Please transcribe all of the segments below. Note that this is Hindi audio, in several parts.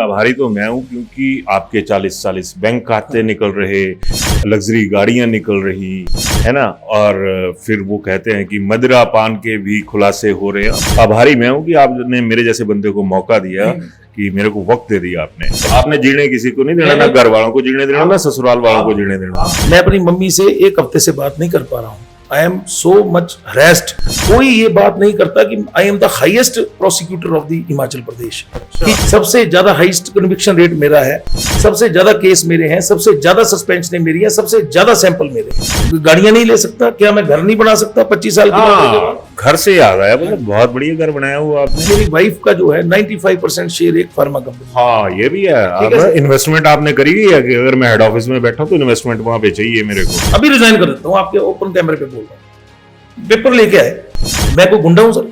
आभारी तो मैं हूँ क्योंकि आपके 40-40 बैंक खाते निकल रहे, लग्जरी गाड़ियां निकल रही है ना, और फिर वो कहते हैं कि मदिरा पान के भी खुलासे हो रहे हैं। आभारी मैं हूँ कि आपने मेरे जैसे बंदे को मौका दिया, कि मेरे को वक्त दे दिया आपने जीने किसी को नहीं देना, ना घर वालों को जीने देना, ना ससुराल वालों को जीने देना। मैं अपनी मम्मी से एक हफ्ते से बात नहीं कर पा रहा हूँ। I am so much harassed. कोई ये बात नहीं करता कि I am the highest prosecutor of the Himachal Pradesh. सबसे ज्यादा हाईएस्ट कन्विक्शन रेट मेरा है, सबसे ज्यादा केस मेरे हैं, सबसे ज्यादा सस्पेंशन मेरी है, सबसे ज्यादा सैंपल मेरे हैं। गाड़ियां नहीं ले सकता, क्या मैं घर नहीं बना सकता 25 साल की? घर से याद आया, मतलब बहुत बढ़िया घर बनाया हुआ आपने। मेरी वाइफ का जो है 95% शेयर एक फार्मा कंपनी। हाँ ये भी है। इन्वेस्टमेंट आपने करी है कि अगर मैं हेड ऑफिस में बैठा तो इन्वेस्टमेंट वहां पे चाहिए मेरे को। अभी रिजाइन कर देता हूँ, आपके ओपन कैमरे पे बोल रहा हूँ। पेपर लेके आए, मैं कोई गुंडा हूं सर?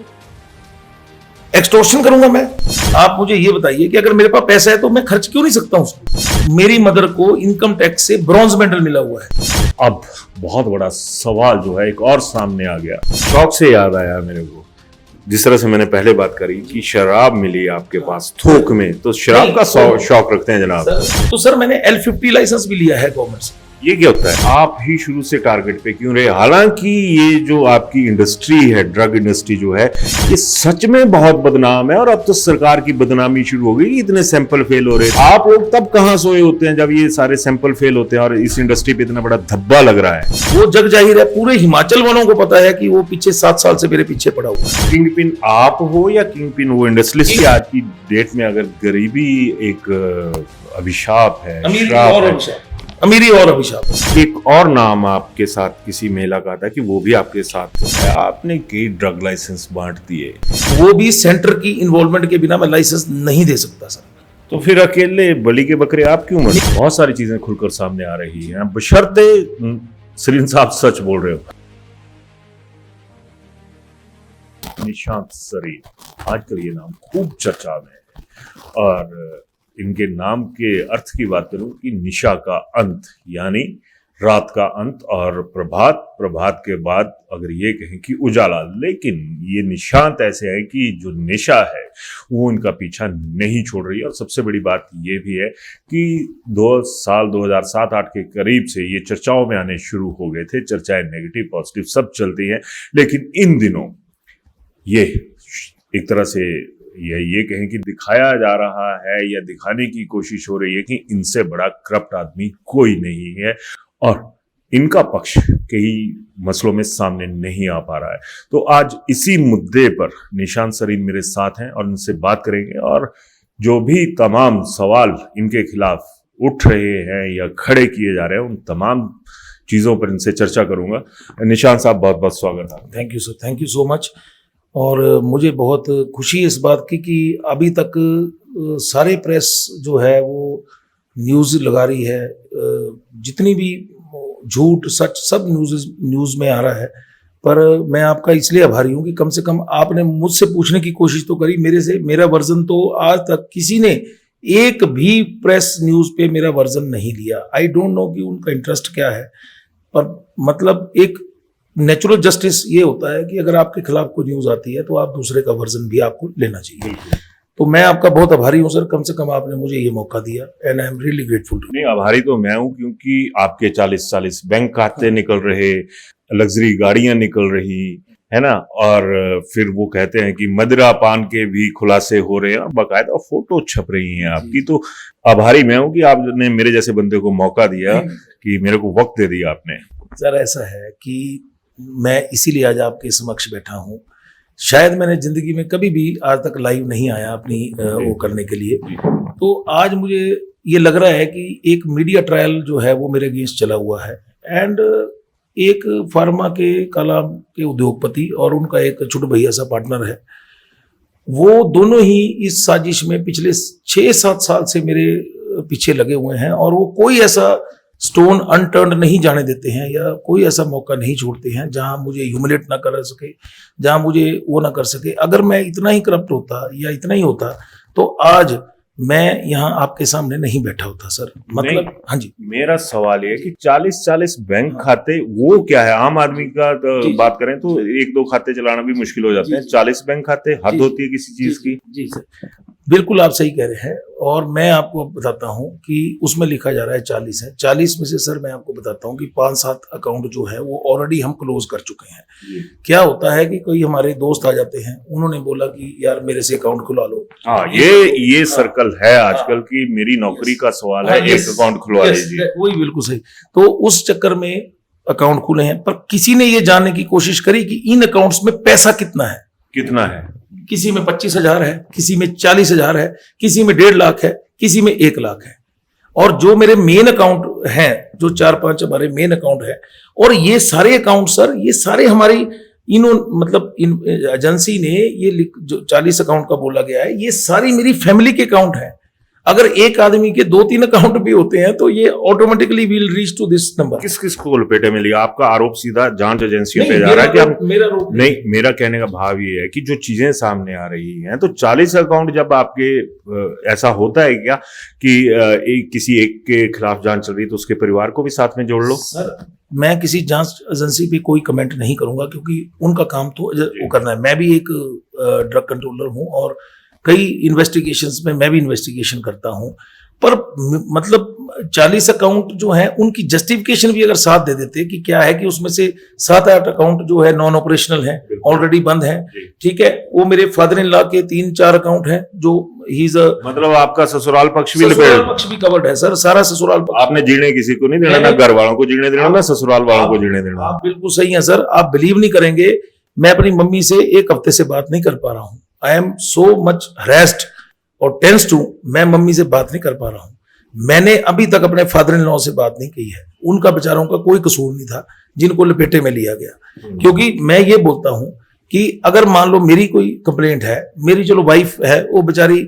एक्सटॉर्शन करूंगा मैं? आप मुझे ये बताइए कि अगर मेरे पास पैसा है तो मैं खर्च क्यों नहीं सकता हूं उसको? मेरी मदर को इनकम टैक्स से ब्रॉन्ज मेडल मिला हुआ है। अब बहुत बड़ा सवाल जो है एक और सामने आ गया, शौक से याद आया मेरे को। जिस तरह से मैंने पहले बात करी कि शराब मिली आपके पास थोक में, तो शराब का शौक रखते हैं जनाब? तो सर मैंने L50 लाइसेंस भी लिया है गवर्नमेंट से। ये क्या होता है? आप ही शुरू से टारगेट पे क्यों रहे? हालांकि ये जो आपकी इंडस्ट्री है, ड्रग इंडस्ट्री जो है, ये सच में बहुत बदनाम है, और अब तो सरकार की बदनामी शुरू हो गई। इतने सैंपल फेल हो रहे, आप लोग तब कहां सोए होते हैं जब ये सारे सैंपल फेल होते हैं और इस इंडस्ट्री पे इतना बड़ा धब्बा लग रहा है। वो जग जाहिर है, पूरे हिमाचल वालों को पता है कि वो पीछे 7 साल से मेरे पीछे पड़ा हुआ है। किंग पिन आप हो या किंग पिन वो इंडस्ट्रियलिस्ट? की आज की डेट में अगर गरीबी एक अभिशाप है, अमीरी और अभिशाप। एक और नाम आपके साथ किसी महिला का था कि वो भी आपके साथ है, आपने कई ड्रग लाइसेंस बांट दिए, वो भी सेंटर की इन्वॉल्वमेंट के बिना मैं लाइसेंस नहीं दे सकता सर। तो फिर अकेले बलि के बकरे आप क्यों मरे? बहुत सारी चीजें खुलकर सामने आ रही हैं, बशर्ते सरीन साहब सच बोल रहे हो। निशांत सरीन आजकल ये नाम खूब चर्चा में है, और इनके नाम के अर्थ की बात करूं कि निशा का अंत यानी रात का अंत, और प्रभात के बाद अगर ये कहें कि उजाला। लेकिन ये निशांत ऐसे है कि जो निशा है वो इनका पीछा नहीं छोड़ रही है। और सबसे बड़ी बात ये भी है कि 2007-8 के करीब से ये चर्चाओं में आने शुरू हो गए थे। चर्चाएं नेगेटिव पॉजिटिव सब चलती हैं, लेकिन इन दिनों ये एक तरह से ये कहें कि दिखाया जा रहा है या दिखाने की कोशिश हो रही है कि इनसे बड़ा करप्ट आदमी कोई नहीं है, और इनका पक्ष कई मसलों में सामने नहीं आ पा रहा है। तो आज इसी मुद्दे पर निशांत सरीन मेरे साथ हैं और इनसे बात करेंगे, और जो भी तमाम सवाल इनके खिलाफ उठ रहे हैं या खड़े किए जा रहे हैं, उन तमाम चीजों पर इनसे चर्चा करूंगा। निशांत साहब बहुत बहुत स्वागत है। Thank you sir, thank you so much. और मुझे बहुत खुशी इस बात की कि अभी तक सारे प्रेस जो है वो न्यूज़ लगा रही है, जितनी भी झूठ सच सब न्यूज़ में आ रहा है। पर मैं आपका इसलिए आभारी हूँ कि कम से कम आपने मुझसे पूछने की कोशिश तो करी। मेरा वर्जन तो आज तक किसी ने एक भी प्रेस न्यूज़ पे मेरा वर्जन नहीं लिया। आई डोंट नो कि उनका इंटरेस्ट क्या है, पर मतलब एक नेचुरल जस्टिस ये होता है कि अगर आपके खिलाफ कोई न्यूज आती है तो आप दूसरे का वर्जन भी आपको लेना चाहिए। तो मैं आपका बहुत आभारी हूं सर, कम से कम आपने मुझे ये मौका दिया, and I am really grateful. नहीं, आभारी तो मैं हूं क्योंकि आपके 40-40 बैंक खाते निकल रहे, लग्जरी गाड़ियां निकल रही है ना, और फिर वो कहते हैं कि मदिरा पान के भी खुलासे हो रहे हैं, और बाकायदा फोटो छप रही हैं आपकी। तो आभारी मैं हूं कि आपने मेरे जैसे बंदे को मौका दिया, कि मेरे को वक्त दे दिया आपने। सर ऐसा है कि मैं इसीलिए आज आपके समक्ष बैठा हूं। शायद मैंने जिंदगी में कभी भी आज तक लाइव नहीं आया अपनी वो करने के लिए। तो आज मुझे ये लग रहा है कि एक मीडिया ट्रायल जो है वो मेरे अगेंस्ट चला हुआ है, एंड एक फार्मा के काला के उद्योगपति और उनका एक छोटा भैया सा पार्टनर है, वो दोनों ही इस साजिश में पिछले 6-7 साल से मेरे पीछे लगे हुए हैं, और वो कोई ऐसा स्टोन अनटर्न्ड नहीं जाने देते हैं, या कोई ऐसा मौका नहीं छोड़ते हैं जहां मुझे ह्यूमिलेट ना कर सके, जहां मुझे वो ना कर सके। अगर मैं इतना ही करप्ट होता या इतना ही होता तो आज मैं यहाँ आपके सामने नहीं बैठा होता सर। मतलब हाँ जी, मेरा सवाल ये है कि 40-40 बैंक खाते वो क्या है? आम आदमी का बात करें तो 1-2 खाते चलाना भी मुश्किल हो जाते हैं, 40 बैंक खाते हद होती है किसी चीज की। जी सर, बिल्कुल आप सही कह रहे हैं। और मैं आपको बताता हूं कि उसमें लिखा जा रहा है 40 है। 40 में से सर मैं आपको बताता हूं कि 5-7 अकाउंट जो है वो ऑलरेडी हम क्लोज कर चुके हैं। क्या होता है कि कोई हमारे दोस्त आ जाते हैं, उन्होंने बोला कि यार मेरे से अकाउंट खुलवा लो। हाँ, ये सर्कल है आजकल की, मेरी नौकरी का सवाल है, एक अकाउंट खुलवा लीजिए। वही बिल्कुल सही। तो उस चक्कर में अकाउंट खुले हैं, पर किसी ने ये जानने की कोशिश करी कि इन अकाउंट्स में पैसा कितना है। किसी में 25,000 है, किसी में 40,000 है, किसी में 1.5 लाख है, किसी में 1 लाख है। और जो मेरे मेन अकाउंट हैं, जो 4-5 हमारे मेन अकाउंट है, और ये सारे अकाउंट सर, ये सारे हमारी मतलब इन एजेंसी ने ये जो 40 अकाउंट का बोला गया है, ये सारी मेरी फैमिली के अकाउंट है। अगर एक आदमी के 2-3 अकाउंट भी होते हैं तो ये automatically will reach to this number. किस किस को लपेटे में लिया? आपका आरोप सीधा जांच एजेंसियों पे जा रहा है कि आप नहीं, मेरा कहने का भाव ये है कि जो चीजें सामने आ रही हैं, तो 40 अकाउंट जब आपके ऐसा होता है क्या कि किसी एक के खिलाफ जांच चल रही है तो उसके परिवार को भी साथ में जोड़ लो? सर मैं किसी जांच एजेंसी पे कोई कमेंट नहीं करूंगा, क्योंकि उनका काम तो वो करना है। मैं भी एक ड्रग कंट्रोलर हूं और कई इन्वेस्टिगेशंस में मैं भी इन्वेस्टिगेशन करता हूं, पर मतलब 40 अकाउंट जो हैं उनकी जस्टिफिकेशन भी अगर साथ दे देते कि क्या है कि उसमें से 7-8 अकाउंट जो है नॉन ऑपरेशनल हैं, ऑलरेडी बंद हैं, ठीक है। वो मेरे फादर इन लॉ के 3-4 अकाउंट हैं जो ही इज मतलब आपका ससुराल पक्ष भी कवर्ड है सर, सारा ससुराल पक्ष। आपने जीने किसी को नहीं देना, ना घर वालों को जीने देना, ना ससुराल वालों को जीने देना। आप बिल्कुल सही है सर, आप बिलीव नहीं करेंगे, मैं अपनी मम्मी से 1 हफ्ते से बात नहीं कर पा रहा हूं। आई एम सो मच हरेस्ड और टेंस्ड हूं, मैं मम्मी से बात नहीं कर पा रहा हूं। मैंने अभी तक अपने फादर इन लॉ से बात नहीं की है। उनका बेचारों का कोई कसूर नहीं था जिनको लपेटे में लिया गया। क्योंकि मैं ये बोलता हूं कि अगर मान लो मेरी कोई कंप्लेंट है, मेरी चलो वाइफ है, वो बेचारी,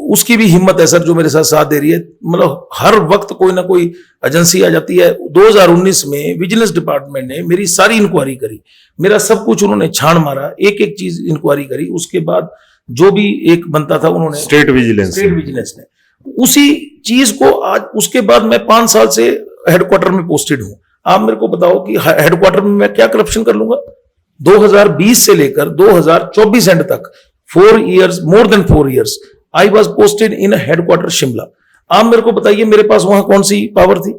उसकी भी हिम्मत है सर जो मेरे साथ दे रही है। मतलब हर वक्त कोई ना कोई एजेंसी आ जाती है। 2019 में विजिलेंस डिपार्टमेंट ने मेरी सारी इंक्वायरी करी, मेरा सब कुछ उन्होंने छान मारा, एक एक चीज इंक्वायरी करी। उसके बाद जो भी एक बनता था उन्होंने, स्टेट विजिलेंस ने उसी चीज को आज, उसके बाद मैं 5 साल से हेडक्वार्टर में पोस्टेड हूं। आप मेरे को बताओ कि हेडक्वार्टर में मैं क्या करप्शन कर लूंगा? 2020 से लेकर 2024 एंड तक 4 years, more than 4 years I was posted in headquarter Shimla. आप मेरे को बताइए मेरे पास वहां कौन सी पावर थी?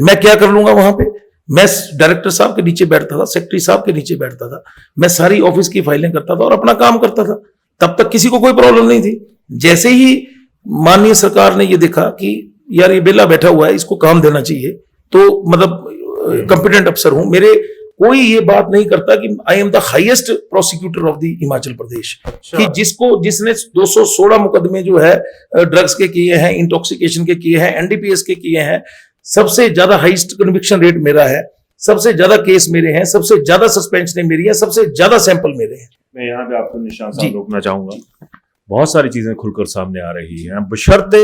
मैं क्या कर लूंगा वहां पे? मैं डायरेक्टर साहब के नीचे बैठता था, सेक्रेटरी साहब के नीचे बैठता था, मैं सारी ऑफिस की फाइलें करता था और अपना काम करता था। तब तक किसी को कोई प्रॉब्लम नहीं थी। जैसे ही माननीय सरकार ने ये देखा कि यार ये बेला बैठा हुआ है, इसको काम देना चाहिए, तो मतलब कंपिटेंट अफसर हूं, मेरे कोई ये बात नहीं करता कि I am the highest prosecutor of the Himachal Pradesh. कि जिसने 216 मुकदमे जो है ड्रग्स के किए हैं, इंटॉक्सिकेशन के किए हैं, एनडीपीएस के किए हैं, सबसे ज्यादा हाईएस्ट कन्विक्शन रेट मेरा है, सबसे ज्यादा केस मेरे हैं, सबसे ज्यादा सस्पेंशन मेरी है, सबसे ज्यादा सैंपल मेरे हैं। मैं यहाँ पे आपको निशान साहब रोकना चाहूंगा। बहुत सारी चीजें खुलकर सामने आ रही हैं, बशर्ते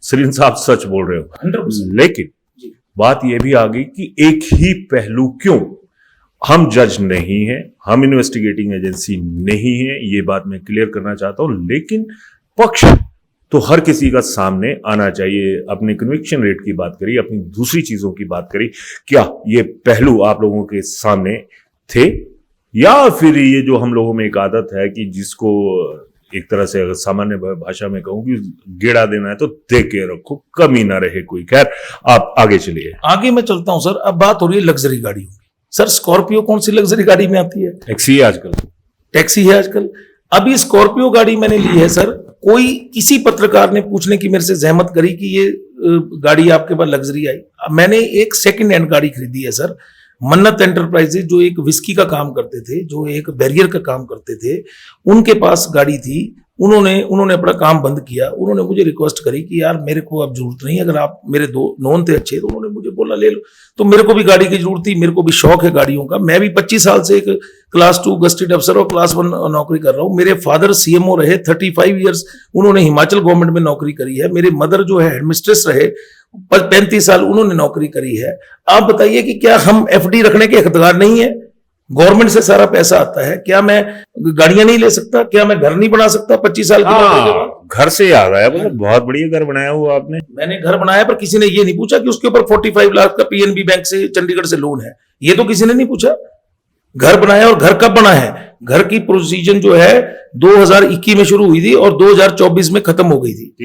सरीन साहब सच बोल रहे हो, 100%। लेकिन बात यह भी आ गई कि एक ही पहलू क्यों? हम जज नहीं है, हम इन्वेस्टिगेटिंग एजेंसी नहीं है, ये बात मैं क्लियर करना चाहता हूं, लेकिन पक्ष तो हर किसी का सामने आना चाहिए। अपने कन्विक्शन रेट की बात करी, अपनी दूसरी चीजों की बात करी, क्या ये पहलू आप लोगों के सामने थे, या फिर ये जो हम लोगों में एक आदत है कि जिसको एक तरह से अगर सामान्य भाषा में कहूं कि गेड़ा देना है तो दे के रखो, कमी ना रहे कोई। खैर, आप आगे चलिए। आगे मैं चलता हूं सर। अब बात हो रही है लग्जरी गाड़ियों की। सर स्कॉर्पियो कौन सी लग्जरी गाड़ी में आती है? टैक्सी है आजकल। टैक्सी है आजकल। अभी स्कॉर्पियो गाड़ी मैंने ली है सर, कोई किसी पत्रकार ने पूछने की मेरे से जहमत करी कि ये गाड़ी आपके पास लग्जरी आई। मैंने एक सेकंड हैंड गाड़ी खरीदी है सर, मन्नत एंटरप्राइजेज, जो एक विस्की का काम करते थे, जो एक बैरियर का काम करते थे, उनके पास गाड़ी थी। उन्होंने अपना काम बंद किया। उन्होंने मुझे रिक्वेस्ट करी कि यार मेरे को अब जरूरत नहीं, अगर आप मेरे दो नोन थे अच्छे, तो उन्होंने मुझे बोला ले लो। तो मेरे को भी गाड़ी की जरूरत थी, मेरे को भी शौक है गाड़ियों का। मैं भी 25 साल से एक क्लास 2 गस्टेड अफसर और क्लास 1 नौकरी कर रहा हूँ। मेरे फादर सीएमओ रहे 35 ईयर्स, उन्होंने हिमाचल गवर्नमेंट में नौकरी करी है। मेरे मदर जो है हेडमिस्ट्रेस रहे, 35 साल उन्होंने नौकरी करी है। आप बताइए कि क्या हम एफडी रखने के हकदार नहीं है? गवर्नमेंट से सारा पैसा आता है, क्या मैं गाड़ियां नहीं ले सकता? क्या मैं घर नहीं बना सकता 25 साल की नौकरी के बाद? घर से याद आया, मतलब बहुत बढ़िया घर बनाया हुआ आपने। मैंने घर बनाया, पर किसी ने ये नहीं पूछा कि उसके ऊपर 45 लाख का पीएनबी बैंक से, चंडीगढ़ से लोन है। ये तो किसी ने नहीं पूछा। घर बनाया, और घर कब बना है? घर की प्रोसीजन जो है 2021 में शुरू हुई थी और 2024 में खत्म हो गई थी,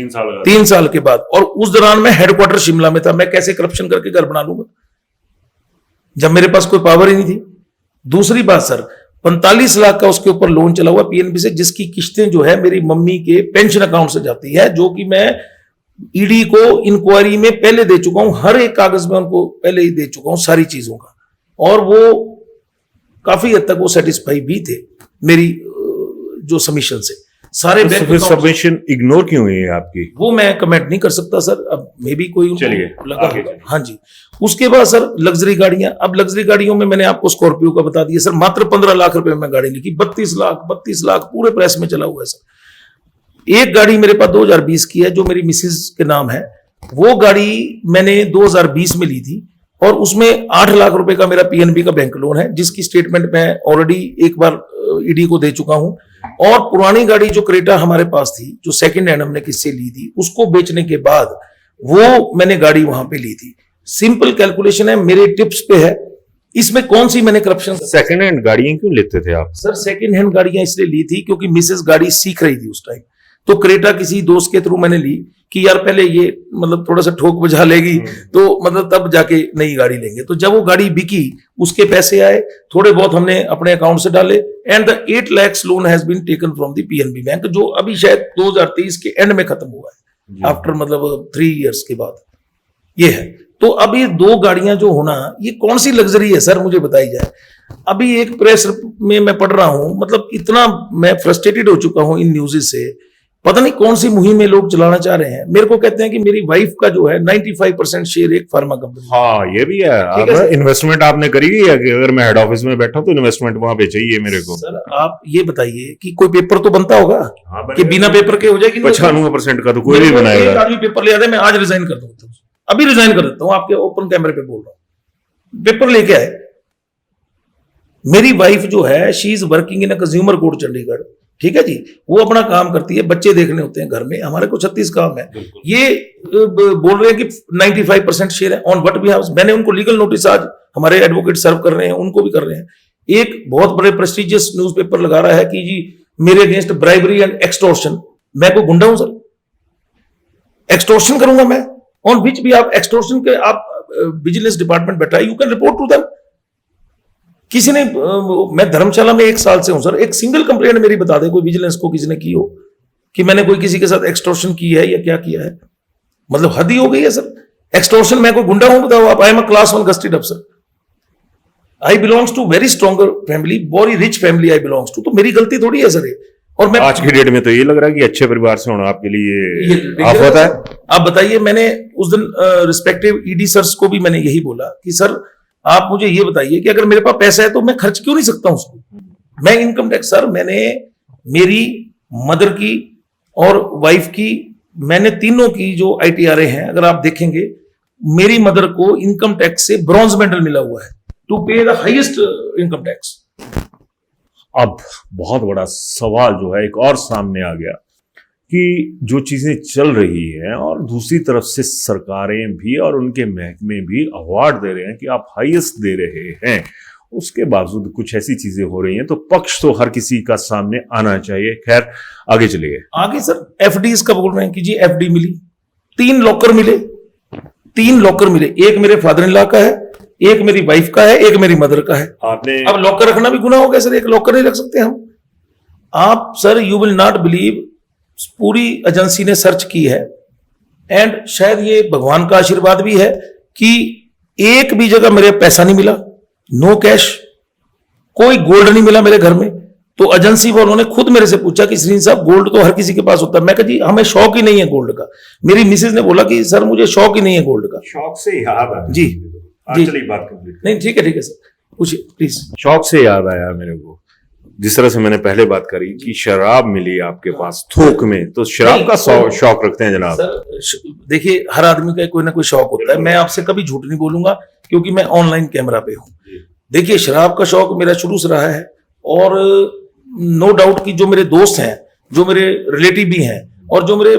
3 साल के बाद। और उस दौरान मैं हेडक्वार्टर शिमला में था। मैं कैसे करप्शन करके घर बना लूंगा जब मेरे पास कोई पावर ही नहीं थी? दूसरी बात सर, 45 लाख का उसके ऊपर लोन चला हुआ पीएनबी से, जिसकी किस्तें जो है मेरी मम्मी के पेंशन अकाउंट से जाती है, जो कि मैं ईडी को इंक्वायरी में पहले दे चुका हूं, हर एक कागज में उनको पहले ही दे चुका हूं सारी चीजों का। और वो काफी हद तक वो सेटिस्फाई भी थे मेरी जो सबमिशन से। सारे बैंक सबमिशन इग्नोर क्यों हुई है आपकी? वो मैं कमेंट नहीं कर सकता सर, अब मे बी कोई चलिए लगा होगा। हाँ जी। उसके बाद सर लग्जरी गाड़ियां, अब लग्जरी गाड़ियों में मैंने आपको स्कॉर्पियो का बता दिया सर, मात्र 15 लाख रुपए में गाड़ी लिखी, 32 लाख पूरे प्रेस में चला हुआ है सर। एक गाड़ी मेरे पास 2020 की है जो मेरी मिसेज के नाम है, वो गाड़ी मैंने 2020 में ली थी और उसमें 8 लाख रुपए का मेरा पीएनबी का बैंक लोन है, जिसकी स्टेटमेंट मैं ऑलरेडी एक बार ईडी को दे चुका हूं। और पुरानी गाड़ी जो क्रेटा हमारे पास थी, जो सेकंड हैंड हमने किससे ली थी, उसको बेचने के बाद वो मैंने गाड़ी वहां पे ली थी। सिंपल कैलकुलेशन है, मेरे टिप्स पे है, इसमें कौन सी मैंने करप्शन। सेकंड हैंड गाड़ियां क्यों लेते थे आप? सर सेकंड हैंड गाड़ियां इसलिए ली थी क्योंकि मिसेस गाड़ी सीख रही थी उस टाइम, तो क्रेटा किसी दोस्त के थ्रू मैंने ली कि यार पहले ये मतलब थोड़ा सा ठोक बजा लेगी तो मतलब तब जाके नई गाड़ी लेंगे। तो जब वो गाड़ी बिकी, उसके पैसे आए, थोड़े बहुत हमने अपने अकाउंट से डाले, and the 8 lakhs loan has been taken from the PNB bank, जो अभी शायद 2023 के एंड में खत्म हुआ है, आफ्टर मतलब 3 years के बाद ये है। तो अब ये 2 गाड़ियां जो होना, ये कौन सी लग्जरी है सर, मुझे बताई जाए। अभी एक प्रेस में मैं पढ़ रहा हूं, मतलब इतना मैं फ्रस्ट्रेटेड हो चुका हूं इन न्यूज़ से, पता नहीं कौन सी मुहिम में लोग चलाना चाह रहे हैं। मेरे को कहते हैं कि मेरी वाइफ का जो है 95% शेयर एक फार्मा कंपनी। हाँ ये भी है। इन्वेस्टमेंट आपने करी है कि अगर मैं हेड ऑफिस में बैठा हूं तो इन्वेस्टमेंट वहां पे चाहिए मेरे को। सर आप ये बताइए कि कोई पेपर तो बनता होगा। हाँ, कि बिना पेपर के हो जाएगी? 95% का तो कोई नहीं बनाएगा। एक आदमी पेपर ले आता है, मैं आज रिजाइन कर दूंगा, अभी रिजाइन कर देता हूं, आपके ओपन कैमरे पे बोल रहा हूं। पेपर लेके आए, मेरी वाइफ जो है she is working in consumer court Chandigarh, ठीक है जी, वो अपना काम करती है, बच्चे देखने होते हैं घर में, हमारे को 36 काम है। ये बोल रहे हैं कि 95% शेयर है ऑन व्हाट वी हाउस। मैंने उनको लीगल नोटिस आज हमारे एडवोकेट सर्व कर रहे हैं, उनको भी कर रहे हैं। एक बहुत बड़े प्रेस्टिजियस न्यूज़पेपर लगा रहा है कि जी मेरे अगेंस्ट ब्राइबरी एंड एक्सटॉर्शन। मैं कोई गुंडा हूं सर? एक्सटॉर्शन करूंगा मैं? ऑन विच भी आप एक्सटॉर्शन के आप विजिलेंस डिपार्टमेंट बैठा है, you can report to them. किसी ने मैं धर्मशाला में 1 साल से हूं सर, एक सिंगल कंप्लेंट मेरी बता दे कोई विजिलेंस को किसी ने की हो कि मैंने कोई किसी के साथ एक्सटॉर्शन की है या क्या किया है। मतलब हद ही हो गई है सर। एक्सटॉर्शन, मैं कोई गुंडा हूं बताओ आप? I am a class 1 gazetted अफसर, I belongs to very stronger family, very rich family I belongs to. तो मेरी गलती थोड़ी है सर ये। और मैं आज की डेट में तो ये लग रहा है कि अच्छे परिवार से होना आपके लिए आफत है। आप बताइए, मैंने उस दिन रिस्पेक्टिव ईडी सर्स को भी मैंने यही बोला कि सर आप मुझे ये बताइए कि अगर मेरे पास पैसा है तो मैं खर्च क्यों नहीं सकता हूं उसको। मैं इनकम टैक्स सर, मैंने मेरी मदर की और वाइफ की, मैंने तीनों की जो ITRA हैं, अगर आप देखेंगे, मेरी मदर को इनकम टैक्स से ब्रॉन्ज मेडल मिला हुआ है टू पे द हाईएस्ट इनकम टैक्स। अब बहुत बड़ा सवाल जो है एक और सामने आ गया कि जो चीजें चल रही हैं और दूसरी तरफ से सरकारें भी और उनके महकमे भी अवार्ड दे रहे हैं कि आप हाईएस्ट दे रहे हैं, उसके बावजूद कुछ ऐसी चीजें हो रही हैं, तो पक्ष तो हर किसी का सामने आना चाहिए। खैर आगे चलिए। आगे सर FDs का बोल रहे हैं कि जी FD मिली, 3 लॉकर मिले, 3 लॉकर मिले, एक मेरे फादर इन लॉ का है, एक मेरी वाइफ का है, एक मेरी मदर का है। आपने अब लॉकर रखना भी गुनाह हो गया सर, एक लॉकर नहीं रख सकते हम? आप sir you will not believe, पूरी एजेंसी ने सर्च की है, एंड शायद ये भगवान का आशीर्वाद भी है कि एक भी जगह मेरे पैसा नहीं मिला, नो कैश, कोई गोल्ड नहीं मिला मेरे घर में। तो एजेंसी वालों ने खुद मेरे से पूछा कि श्रीन साहब गोल्ड तो हर किसी के पास होता है। मैं कहा जी हमें शौक ही नहीं है गोल्ड का। मेरी मिसेज ने बोला कि सर मुझे शौक ही नहीं है गोल्ड का। शौक से याद आया जी जी, चलिए बात कंप्लीट। नहीं ठीक है सर, पूछिए प्लीज। शौक से याद आया मेरे को, जिस तरह से मैंने पहले बात करी कि शराब मिली आपके पास थोक में, तो शराब का शौक रखते हैं जनाब? सर देखिए, हर आदमी का कोई ना कोई शौक होता है। मैं आपसे कभी झूठ नहीं बोलूंगा क्योंकि मैं ऑनलाइन कैमरा पे हूं। देखिए शराब का शौक मेरा शुरू से रहा है, और नो डाउट कि जो मेरे दोस्त हैं, जो मेरे रिलेटिव भी हैं और जो मेरे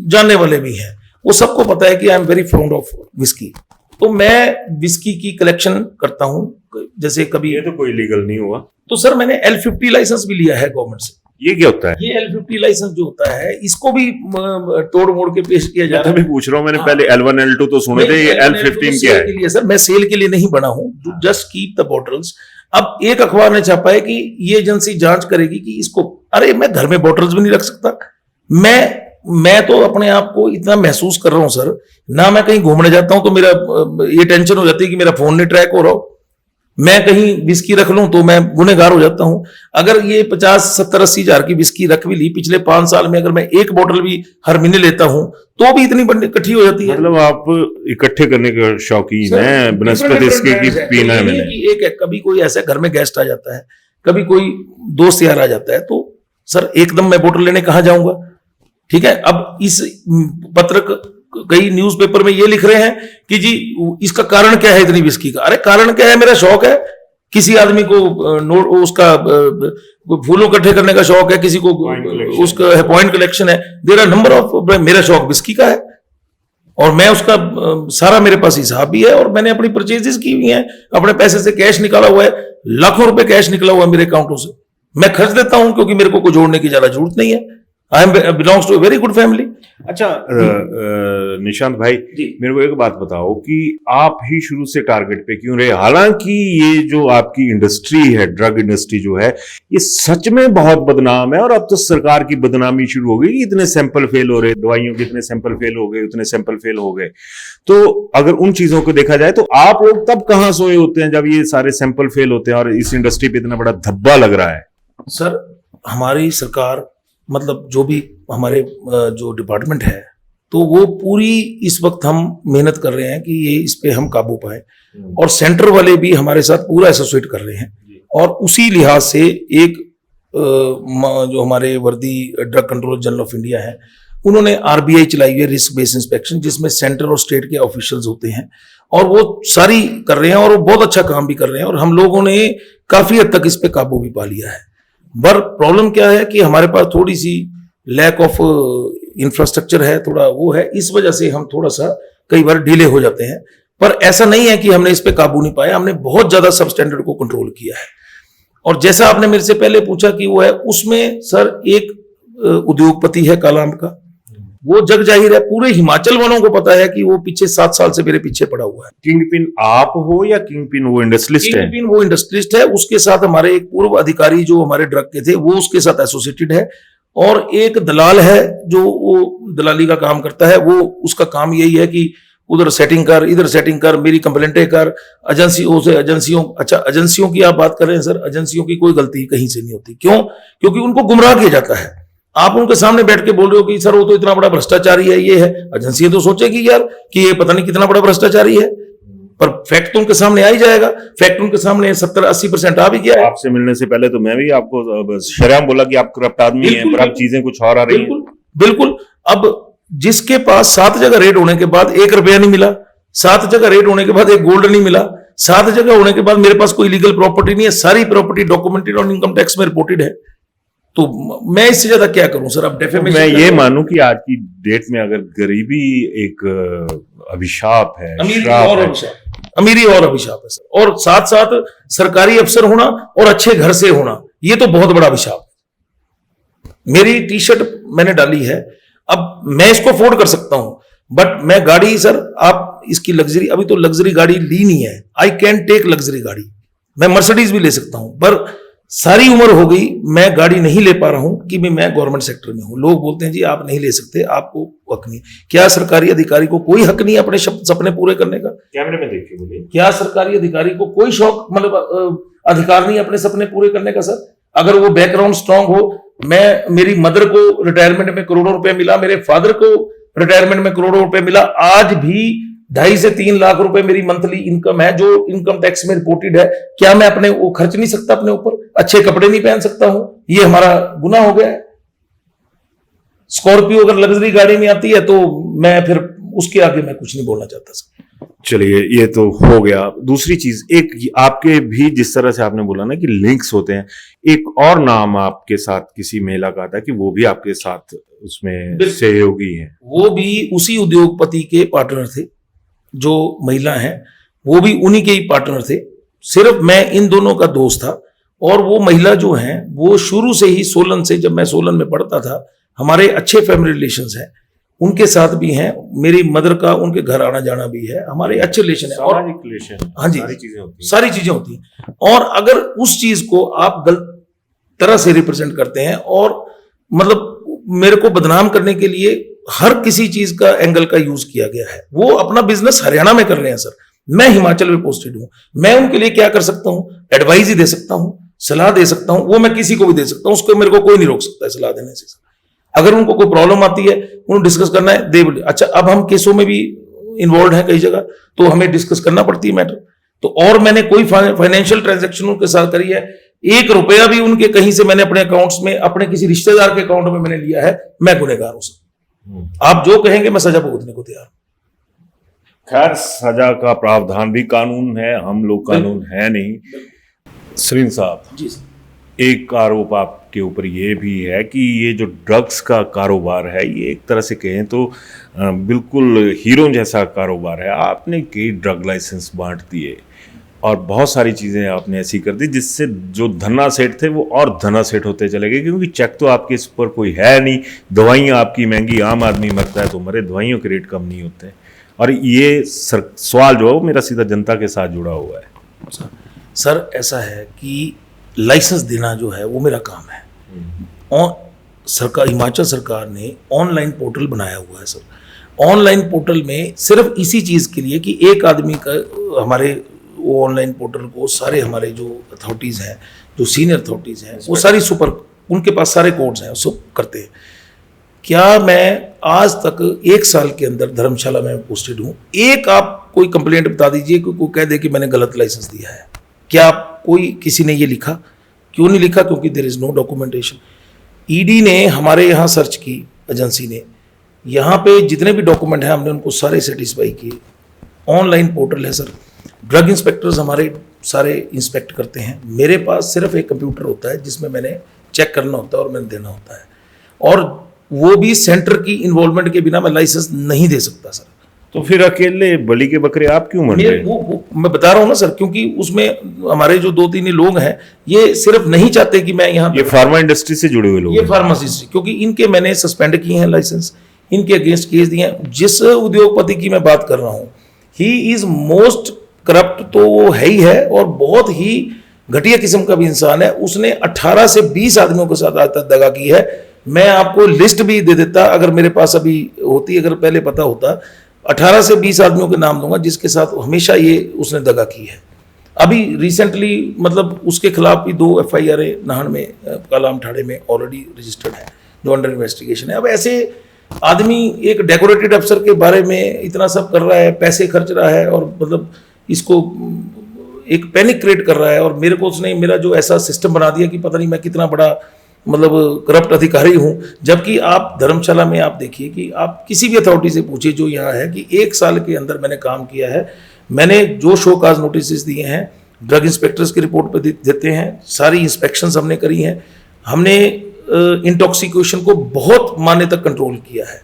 जानने वाले भी हैं, वो सबको पता है कि I am very found of whisky. तो मैं विस्की की कलेक्शन करता हूं, जैसे कभी, ये तो कोई लीगल नहीं हुआ। तो सर मैंने L50 लाइसेंस भी लिया है गवर्नमेंट से। ये क्या होता है? ये L50 लाइसेंस जो होता है इसको भी तोड़ मोड़ के पेश किया जा मैं रहा है। तभी पूछ रहा हूँ, मैंने हाँ। पहले L1 L2 तो सुने थे, ये L15 क्या है? के लिए सर मैं सेल के लिए नहीं बना हूँ, जस्ट कीप द बॉटल्स। अब एक अखबार ने छापा है कि ये एजेंसी जांच करेगी कि इसको, अरे मैं घर में बॉटल्स भी नहीं रख सकता। मैं तो अपने आप को इतना महसूस कर रहा हूं सर, ना मैं कहीं घूमने जाता हूं तो मेरा ये टेंशन हो जाती है कि मेरा फोन नहीं ट्रैक हो रहा हो, मैं कहीं विस्की रख लूं तो मैं गुनहगार हो जाता हूं। अगर ये 50, 70, 80 हजार की विस्की रख भी ली पिछले 5 साल में, अगर मैं एक बोतल भी हर महीने लेता हूं तो भी इतनी बड़ी इकट्ठी हो जाती है। मतलब आप इकट्ठे करने के शौकीन हैं, बनस्पति इसके की पीना है मैंने। एक है, कभी कोई ऐसा घर में गेस्ट आ जाता है, कभी कोई दोस्त यार आ जाता है, तो सर एकदम मैं बोतल लेने कहाँ जाऊंगा? ठीक है, अब इस पत्र कई न्यूज़पेपर में ये लिख रहे हैं कि जी इसका कारण क्या है इतनी विस्की का। अरे कारण क्या है? मेरा शौक है, किसी आदमी को उसका फूलों इकट्ठे करने का शौक है, किसी को उसका पॉइंट कलेक्शन है, देयर आर नंबर ऑफ, मेरा शौक विस्की का है और मैं उसका सारा मेरे पास हिसाब भी है और मैंने अपनी परचेजेस की हुई हैं, अपने पैसे से कैश निकाला हुआ है, लाखों रुपए कैश निकला हुआ है मेरे अकाउंटों से, मैं खर्च देता हूं क्योंकि मेरे को जोड़ने की ज्यादा जरूरत नहीं है। I am belongs to a very good family. अच्छा निशांत भाई, मेरे को एक बात बताओ कि आप ही शुरू से टारगेट पे क्यों रहे? हालांकि ये जो आपकी इंडस्ट्री है, ड्रग इंडस्ट्री जो है, ये सच में बहुत बदनाम है और अब तो सरकार की बदनामी शुरू हो गई। इतने सैंपल फेल हो रहे, दवाइयों के इतने सैंपल फेल हो गए, उतने सैंपल फेल हो गए। तो अगर उन चीजों को देखा जाए तो आप लोग तब कहां सोए होते हैं जब ये सारे सैंपल फेल होते हैं और इस इंडस्ट्री पे इतना बड़ा धब्बा लग रहा है? सर हमारी सरकार, मतलब जो भी हमारे जो डिपार्टमेंट है, तो वो पूरी इस वक्त हम मेहनत कर रहे हैं कि ये इस पे हम काबू पाए और सेंटर वाले भी हमारे साथ पूरा एसोसिएट कर रहे हैं। और उसी लिहाज से एक जो हमारे वर्दी drug controller general of India है, उन्होंने RBI चलाई हुई है रिस्क बेस्ड इंस्पेक्शन, जिसमें सेंटर और स्टेट के ऑफिशियल्स होते हैं और वो सारी कर रहे हैं और वो बहुत अच्छा काम भी कर रहे हैं और हम लोगों ने काफी हद तक इस पे काबू भी पा लिया है। पर प्रॉब्लम क्या है कि हमारे पास थोड़ी सी लैक ऑफ इंफ्रास्ट्रक्चर है, थोड़ा वो है, इस वजह से हम थोड़ा सा कई बार डिले हो जाते हैं। पर ऐसा नहीं है कि हमने इस पे काबू नहीं पाया, हमने बहुत ज्यादा सब स्टैंडर्ड को कंट्रोल किया है। और जैसा आपने मेरे से पहले पूछा कि वो है, उसमें सर एक उद्योगपति है कालाम का, वो जग जाहिर है, पूरे हिमाचल वालों को पता है कि वो पीछे 7 साल से मेरे पीछे पड़ा हुआ है। किंगपिन आप हो या किंगपिन वो इंडस्ट्रियलिस्ट है? किंगपिन वो इंडस्ट्रियलिस्ट है, उसके साथ हमारे एक पूर्व अधिकारी जो हमारे ड्रग के थे वो उसके साथ एसोसिएटेड है और एक दलाल है जो वो दलाली का काम करता है। वो उसका काम यही है कि उधर सेटिंग कर, इधर सेटिंग कर, मेरी कंप्लेंटें कर, एजेंसियों से एजेंसियों, अच्छा एजेंसियों की आप बात कर रहे हैं सर, एजेंसियों की कोई गलती कहीं से नहीं होती। क्यों? क्योंकि उनको गुमराह किया जाता है। आप उनके सामने बैठ के बोल रहे हो कि सर वो तो इतना बड़ा भ्रष्टाचारी है, ये है, एजेंसी तो सोचेगी यार कि ये पता नहीं कितना बड़ा भ्रष्टाचारी है, पर फैक्ट तो उनके सामने आ ही जाएगा। फैक्ट उनके सामने 70-80% आ भी गया है। आपसे मिलने से पहले तो मैं भी आपको शर्म बोला कि आप करप्ट आदमी हैं, पर अब चीजें कुछ और आ रही हैं। बिल्कुल। अब जिसके पास 7 जगह रेड होने के बाद 1 रुपया नहीं मिला, 7 जगह रेड होने के बाद 1 गोल्ड नहीं मिला, 7 जगह होने के बाद मेरे पास कोई लीगल प्रॉपर्टी नहीं है, सारी प्रॉपर्टी डॉक्यूमेंटेड और इनकम टैक्स में रिपोर्टेड है, तो मैं इससे ज्यादा क्या करूं सर? अब डेफेमेशन, मैं ये मानूं कि आज की डेट में अगर गरीबी एक अभिशाप है, अमीरी और अभिशाप है सर, और साथ साथ सरकारी अफसर होना और अच्छे घर से होना, ये तो बहुत बड़ा अभिशाप है। मेरी टी-शर्ट मैंने डाली है, अब मैं इसको अफोर्ड कर सकता हूं, बट मैं गाड़ी, सर आप इसकी लग्जरी, अभी तो लग्जरी गाड़ी ली नहीं है, आई कैन टेक लग्जरी गाड़ी, मैं मर्सिडीज भी ले सकता हूं, पर सारी उम्र हो गई मैं गाड़ी नहीं ले पा रहा हूं कि मैं गवर्नमेंट सेक्टर में हूं। लोग बोलते हैं जी आप नहीं ले सकते, आपको हक नहीं। क्या सरकारी अधिकारी को कोई हक नहीं है अपने सपने पूरे करने का? कैमरे में देख के बोलिए। क्या सरकारी अधिकारी को कोई शौक, मतलब अधिकार नहीं है अपने सपने पूरे करने का सर? अगर वो बैकग्राउंड स्ट्रांग हो, मेरी मदर को रिटायरमेंट में करोड़ों रुपए मिला, मेरे फादर को रिटायरमेंट में करोड़ों रुपए मिला, आज भी 2.5 से 3 लाख रुपए मेरी मंथली इनकम है जो इनकम टैक्स में रिपोर्टेड है। क्या मैं अपने वो खर्च नहीं सकता अपने ऊपर? अच्छे कपड़े नहीं पहन सकता हूं? ये हमारा गुनाह हो गया है। स्कॉर्पियो अगर लग्जरी गाड़ी में आती है तो मैं फिर उसके आगे मैं कुछ नहीं बोलना चाहता सर। चलिए ये तो हो गया। दूसरी चीज, एक आपके भी जिस तरह से आपने बोला ना कि लिंक्स होते हैं, एक और नाम आपके साथ किसी महिला का था कि वो भी आपके साथ उसमें सहयोगी है। वो भी उसी उद्योगपति के पार्टनर थे, जो महिला हैं वो भी उन्हीं के ही पार्टनर थे। सिर्फ मैं इन दोनों का दोस्त था, और वो महिला जो हैं वो शुरू से ही सोलन से, जब मैं सोलन में पढ़ता था, हमारे अच्छे फैमिली रिलेशंस हैं, उनके साथ भी हैं, मेरी मदर का उनके घर आना जाना भी है, हमारे अच्छे रिलेशन है। और सामाजिक रिलेशन, हाँ जी, सारी चीजें होती हैं। और अगर उस चीज को आप गलत तरह से रिप्रेजेंट करते हैं और मतलब मेरे को बदनाम करने के लिए हर किसी चीज का एंगल का यूज किया गया है। वो अपना बिजनेस हरियाणा में कर रहे हैं सर, मैं हिमाचल में पोस्टेड हूं, मैं उनके लिए क्या कर सकता हूं? एडवाइस ही दे सकता हूं, सलाह दे सकता हूं, वो मैं किसी को भी दे सकता हूं, उसको मेरे को कोई नहीं रोक सकता है सलाह देने से। अगर उनको कोई प्रॉब्लम आती है, उन्हें डिस्कस करना है, दे बोले। अच्छा, अब हम केसों में भी इन्वॉल्व हैं कई जगह, तो हमें डिस्कस करना पड़ती है मैटर। तो और मैंने कोई फाइनेंशियल ट्रांजैक्शन उनके साथ करी है, 1 रुपया भी उनके कहीं से मैंने अपने अकाउंट्स में, अपने किसी रिश्तेदार के अकाउंट में मैंने लिया है, मैं गुनहगार हूं सर। आप जो कहेंगे मैं सजा भुगतने को तैयार हूं। खैर, सजा का प्रावधान भी कानून है, हम लोग कानून है नहीं। सरीन साहब जी सर, एक आरोप आपके ऊपर ये भी है कि ये जो ड्रग्स का कारोबार है, ये एक तरह से कहें तो बिल्कुल हीरो जैसा कारोबार है। आपने कई ड्रग लाइसेंस बांट दिए और बहुत सारी चीज़ें आपने ऐसी कर दी जिससे जो धन्ना सेठ थे वो और धन्ना सेठ होते चले गए, क्योंकि चेक तो आपके इस पर कोई है नहीं, दवाइयाँ आपकी महंगी, आम आदमी मरता है तो मरे, दवाइयों के रेट कम नहीं होते। और ये सवाल जो है वो मेरा सीधा जनता के साथ जुड़ा हुआ है। सर ऐसा है कि लाइसेंस देना जो है वो मेरा काम है। और सरकार, हिमाचल सरकार ने ऑनलाइन पोर्टल बनाया हुआ है सर। ऑनलाइन पोर्टल में सिर्फ इसी चीज़ के लिए कि एक आदमी का, हमारे वो ऑनलाइन पोर्टल को सारे हमारे जो अथॉरिटीज़ हैं, जो सीनियर अथॉरिटीज़ हैं, वो सारी सुपर, उनके पास सारे कोड्स हैं, सब करते हैं। क्या मैं आज तक 1 साल के अंदर धर्मशाला में पोस्टेड हूँ, एक आप कोई कंप्लेंट बता दीजिए कि कोई कह दे कि मैंने गलत लाइसेंस दिया है? क्या कोई किसी ने ये लिखा? क्यों नहीं लिखा? क्योंकि there is no documentation. ED ने हमारे यहाँ सर्च की, एजेंसी ने, यहाँ पे जितने भी डॉक्यूमेंट हैं हमने उनको सारे सेटिस्फाई किए। ऑनलाइन पोर्टल है सर, ड्रग इंस्पेक्टर्स हमारे सारे इंस्पेक्ट करते हैं। मेरे पास सिर्फ एक कंप्यूटर होता है जिसमें मैंने चेक करना होता है और मैंने देना होता है, और वो भी सेंटर की इन्वॉल्वमेंट के बिना मैं लाइसेंस नहीं दे सकता सर। तो फिर अकेले बलि के बकरे आप क्यों मर रहे? वो मैं बता रहा हूँ ना सर, क्योंकि उसमें हमारे जो 2-3 लोग हैं, ये सिर्फ नहीं चाहते कि मैं यहाँ, ये फार्मा इंडस्ट्री से जुड़े हुए लोग, ये फार्मासिस्ट, क्योंकि इनके मैंने सस्पेंड किए हैं लाइसेंस, इनके अगेंस्ट केस दिए हैं। जिस उद्योगपति की मैं बात कर रहा हूँ, ही इज मोस्ट करप्ट, तो वो है ही है, और बहुत ही घटिया किस्म का भी इंसान है। उसने 18 से 20 आदमियों के साथ आज तक दगा की है। मैं आपको लिस्ट भी दे देता अगर मेरे पास अभी होती, अगर पहले पता होता। 18 से 20 आदमियों के नाम दूंगा जिसके साथ हमेशा ये उसने दगा की है। अभी रिसेंटली मतलब उसके खिलाफ भी 2 FIR नाहन में, कालाम ठाणे में ऑलरेडी रजिस्टर्ड है, जो अंडर इन्वेस्टिगेशन है। अब ऐसे आदमी एक डेकोरेटेड अफसर के बारे में इतना सब कर रहा है, पैसे खर्च रहा है, और मतलब इसको एक पैनिक क्रिएट कर रहा है, और मेरे को उसने मेरा जो ऐसा सिस्टम बना दिया कि पता नहीं मैं कितना बड़ा मतलब करप्ट अधिकारी हूं। जबकि आप धर्मशाला में आप देखिए कि आप किसी भी अथॉरिटी से पूछिए जो यहाँ है, कि 1 साल के अंदर मैंने काम किया है। मैंने जो शो काज नोटिस दिए हैं, ड्रग इंस्पेक्टर्स की रिपोर्ट पर देते हैं, सारी इंस्पेक्शंस हमने करी हैं, हमने इंटॉक्सिकेशन को बहुत मायने तक कंट्रोल किया है,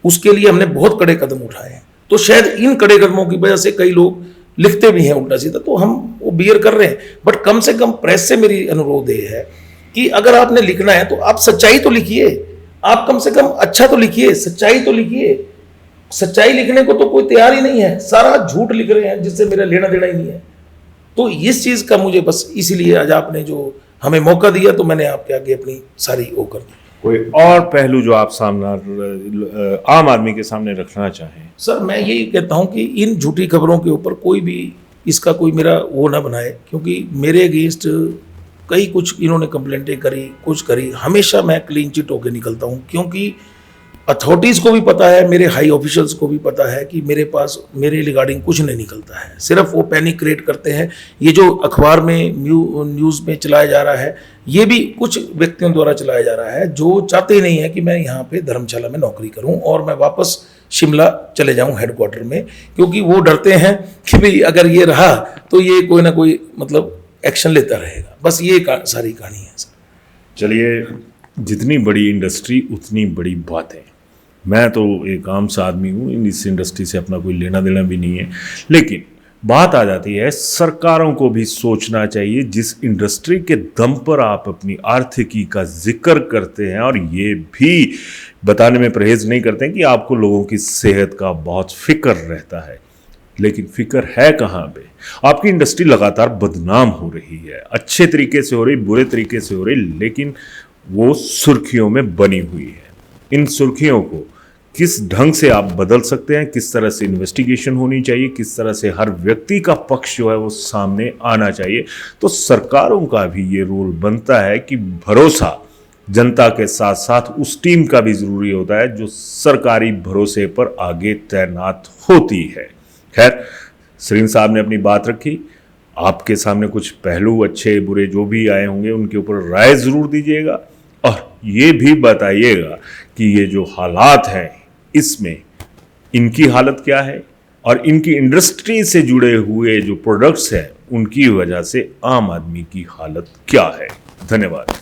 उसके लिए हमने बहुत कड़े कदम उठाए हैं। तो शायद इन कड़े कदमों की वजह से कई लोग लिखते भी हैं उल्टा सीधा, तो हम वो बियर कर रहे हैं। बट कम से कम प्रेस से मेरी अनुरोध ये है कि अगर आपने लिखना है तो आप सच्चाई तो लिखिए, आप कम से कम अच्छा तो लिखिए, सच्चाई तो लिखिए। सच्चाई लिखने को तो कोई तैयार ही नहीं है, सारा झूठ लिख रहे हैं जिससे मेरा लेना देना ही नहीं है। तो इस चीज का मुझे बस इसीलिए आज आपने जो हमें मौका दिया तो मैंने आपके आगे अपनी सारी वो कर दी। कोई और पहलू जो आप सामना आम आदमी के सामने रखना चाहें? सर मैं यही कहता हूं कि इन झूठी खबरों के ऊपर कोई भी इसका कोई मेरा वो ना बनाए, क्योंकि मेरे अगेंस्ट कई कुछ इन्होंने कंप्लेंटें करी, कुछ करी, हमेशा मैं क्लीन चिट होकर निकलता हूं, क्योंकि अथॉरिटीज़ को भी पता है, मेरे हाई ऑफिशियल्स को भी पता है कि मेरे पास मेरे रिगार्डिंग कुछ नहीं निकलता है। सिर्फ वो पैनिक क्रिएट करते हैं। ये जो अखबार में न्यूज़ में चलाया जा रहा है, ये भी कुछ व्यक्तियों द्वारा चलाया जा रहा है जो चाहते ही नहीं है कि मैं यहाँ पे धर्मशाला में नौकरी करूँ और मैं वापस शिमला चले जाऊँ हेडक्वार्टर में, क्योंकि वो डरते हैं कि भाई अगर ये रहा तो ये कोई ना कोई मतलब एक्शन लेता रहेगा। बस ये सारी कहानी है सर। चलिए, जितनी बड़ी इंडस्ट्री उतनी बड़ी बातें। मैं तो एक आम सा आदमी हूँ, इस इंडस्ट्री से अपना कोई लेना देना भी नहीं है, लेकिन बात आ जाती है सरकारों को भी सोचना चाहिए। जिस इंडस्ट्री के दम पर आप अपनी आर्थिकी का जिक्र करते हैं और ये भी बताने में परहेज नहीं करते हैं कि आपको लोगों की सेहत का बहुत फिक्र रहता है, लेकिन फिक्र है कहाँ पे? आपकी इंडस्ट्री लगातार बदनाम हो रही है, अच्छे तरीके से हो रही, बुरे तरीके से हो रही, लेकिन वो सुर्खियों में बनी हुई है। इन सुर्खियों को किस ढंग से आप बदल सकते हैं, किस तरह से इन्वेस्टिगेशन होनी चाहिए, किस तरह से हर व्यक्ति का पक्ष जो है वो सामने आना चाहिए। तो सरकारों का भी ये रोल बनता है कि भरोसा जनता के साथ साथ उस टीम का भी जरूरी होता है जो सरकारी भरोसे पर आगे तैनात होती है। खैर, सरीन साहब ने अपनी बात रखी। आपके सामने कुछ पहलू अच्छे बुरे जो भी आए होंगे उनके ऊपर राय जरूर दीजिएगा और ये भी बताइएगा कि ये जो हालात हैं इसमें इनकी हालत क्या है और इनकी इंडस्ट्री से जुड़े हुए जो प्रोडक्ट्स हैं उनकी वजह से आम आदमी की हालत क्या है। धन्यवाद।